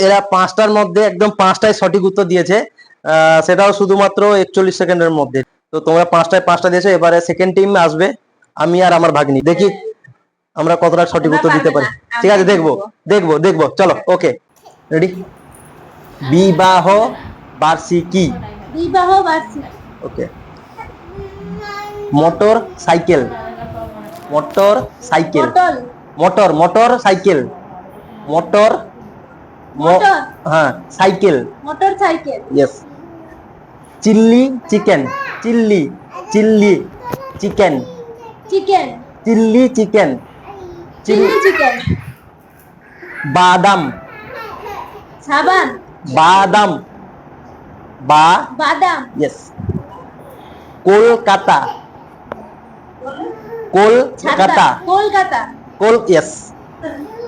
এরা পাঁচটার মধ্যে একদম পাঁচটায় সঠিক উত্তর দিয়েছে, সেটাও শুধুমাত্র 41 সেকেন্ডের মধ্যে। তো তোমরা পাঁচটায় পাঁচটা দিয়েছো, এবারে সেকেন্ড টিম আসবে, আমি আর আমার ভাগ্নি, দেখি আমরা কতটা সঠিক উত্তর দিতে পারি। ঠিক আছে, দেখবো দেখবো দেখবো, চলো ওকে রেডি। বিবাহ বার্ষিকী। বিবাহ বার্ষিকী। Okay. Motorcycle. Motorcycle. পটল। Motor motorcycle. Motor motor. হ্যাঁ cycle. Motorcycle. Yes. Chilli chicken. Chilli chilli chicken. Chicken. Chilli chicken. Chilli chicken. বাদাম। সাবান। বাদাম। বাদাম। ইয়েস। কলকাতা। কলকাতা। কলকাতা। ইয়েস।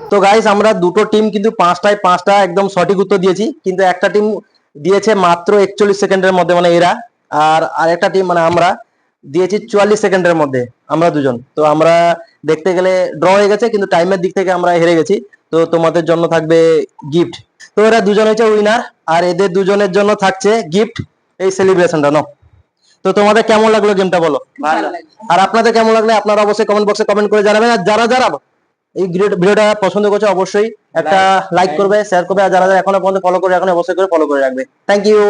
তো গাইস আমরা দুটো টিম কিন্তু পাঁচটায় পাঁচটা একদম সঠিক উত্তর দিয়েছি, কিন্তু একটা টিম দিয়েছে মাত্র 41 সেকেন্ডের মধ্যে, মানে এরা। আর আরেকটা টিম মানে আমরা দিয়েছি 44 সেকেন্ডের মধ্যে, আমরা দুজন। তো আমরা দেখতে গেলে ড্র হয়ে গেছে, কিন্তু টাইমের দিক থেকে আমরা হেরে গেছি। তো তোমাদের জন্য থাকবে গিফট। তো এরা দুজন হচ্ছে উইনার, আর এদের দুজনের জন্য থাকছে গিফট, এই সেলিব্রেশনটা নাও। তো তোমাদের কেমন লাগলো গেমটা বলো? ভালো। আর আপনাদের কেমন লাগলো আপনারা অবশ্যই কমেন্ট বক্সে কমেন্ট করে জানাবেন। আর যারা যারা এই ভিডিওটা পছন্দ করছে অবশ্যই একটা লাইক করবে, শেয়ার করবে, আর যারা যারা এখনো পর্যন্ত ফলো করে এখন অবশ্যই করে ফলো করে রাখবে। Thank you.